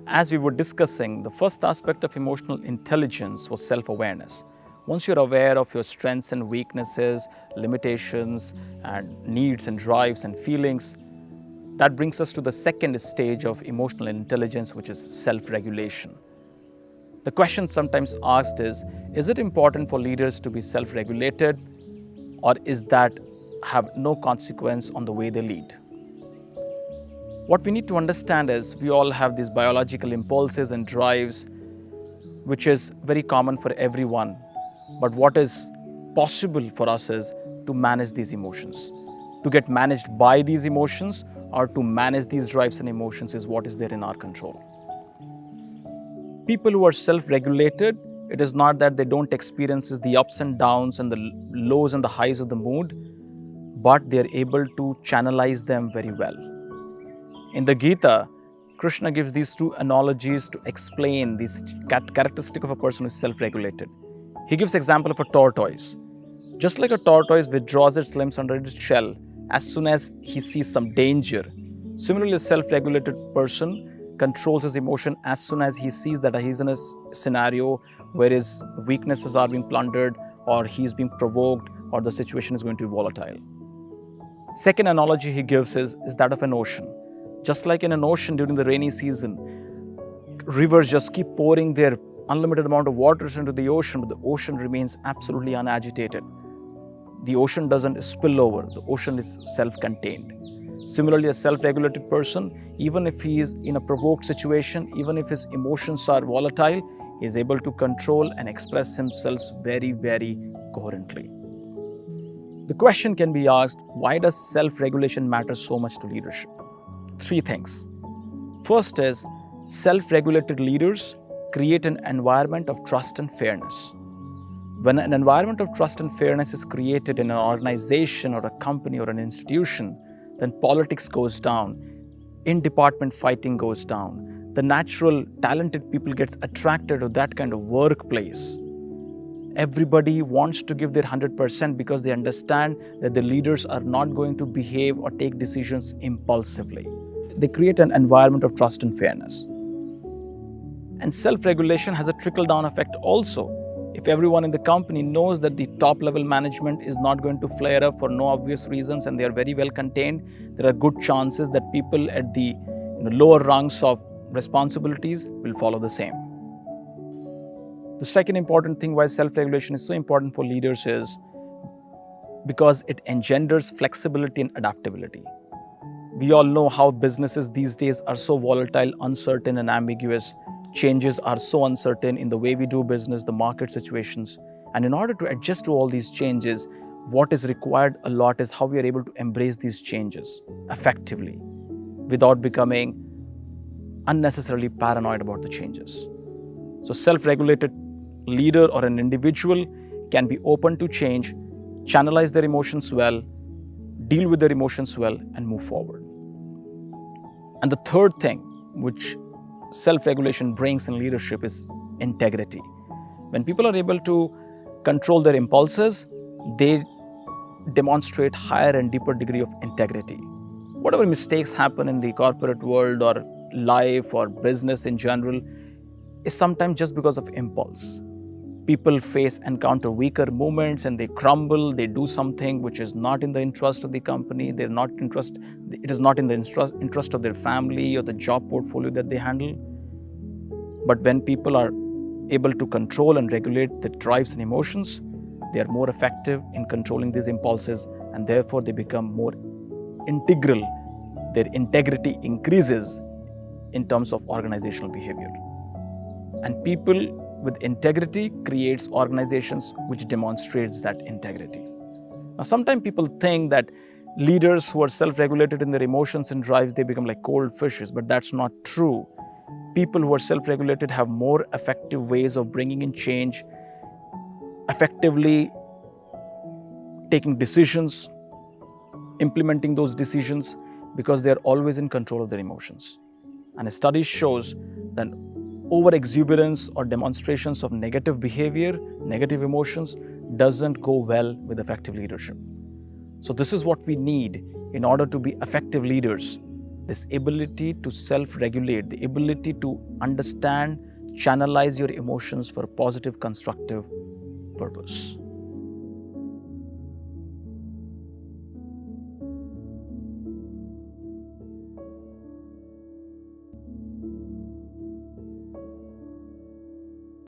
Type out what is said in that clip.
As we were discussing, the first aspect of emotional intelligence was self-awareness. Once you're aware of your strengths and weaknesses, limitations and needs and drives and feelings, that brings us to the second stage of emotional intelligence, which is self-regulation. The question sometimes asked is it important for leaders to be self-regulated, or is that have no consequence on the way they lead? What we need to understand is we all have these biological impulses and drives, which is very common for everyone. But what is possible for us is to manage these emotions. To get managed by these emotions or to manage these drives and emotions is what is there in our control. People who are self-regulated, it is not that they don't experience the ups and downs and the lows and the highs of the mood, but they are able to channelize them very well. In the Gita, Krishna gives these two analogies to explain this characteristic of a person who is self-regulated. He gives example of a tortoise. Just like a tortoise withdraws its limbs under its shell as soon as he sees some danger, similarly a self-regulated person controls his emotion as soon as he sees that he's in a scenario where his weaknesses are being plundered or he's being provoked or the situation is going to be volatile. Second analogy he gives is that of an ocean. Just like in an ocean during the rainy season, rivers just keep pouring their unlimited amount of water into the ocean, but the ocean remains absolutely unagitated. The ocean doesn't spill over, the ocean is self-contained. Similarly, a self-regulated person, even if he is in a provoked situation, even if his emotions are volatile, he is able to control and express himself very, very coherently. The question can be asked, why does self-regulation matter so much to leadership? Three things. First is, self-regulated leaders create an environment of trust and fairness. When an environment of trust and fairness is created in an organization or a company or an institution, then politics goes down, in-department fighting goes down, the natural talented people gets attracted to that kind of workplace. Everybody wants to give their 100% because they understand that the leaders are not going to behave or take decisions impulsively. They create an environment of trust and fairness. And self-regulation has a trickle-down effect also. If everyone in the company knows that the top-level management is not going to flare up for no obvious reasons and they are very well contained, there are good chances that people at the lower rungs of responsibilities will follow the same. The second important thing why self-regulation is so important for leaders is because it engenders flexibility and adaptability. We all know how businesses these days are so volatile, uncertain, and ambiguous. Changes are so uncertain in the way we do business, the market situations. And in order to adjust to all these changes, what is required a lot is how we are able to embrace these changes effectively without becoming unnecessarily paranoid about the changes. So self-regulated leader or an individual can be open to change, channelize their emotions well, deal with their emotions well, and move forward. And the third thing which self-regulation brings in leadership is integrity. When people are able to control their impulses, they demonstrate higher and deeper degree of integrity. Whatever mistakes happen in the corporate world or life or business in general is sometimes just because of impulse. People encounter weaker moments and they crumble, they do something which is not in the interest of the company, it is not in the interest of their family or the job portfolio that they handle. But when people are able to control and regulate the drives and emotions, they are more effective in controlling these impulses and therefore they become more integral. Their integrity increases in terms of organizational behavior. And people with integrity creates organizations which demonstrates that integrity. Now, sometimes people think that leaders who are self-regulated in their emotions and drives, they become like cold fishes, but that's not true. People who are self-regulated have more effective ways of bringing in change, effectively taking decisions, implementing those decisions, because they are always in control of their emotions. And a study shows that over-exuberance or demonstrations of negative behavior, negative emotions, doesn't go well with effective leadership. So this is what we need in order to be effective leaders. this ability to self-regulate, the ability to understand, channelize your emotions for a positive, constructive purpose.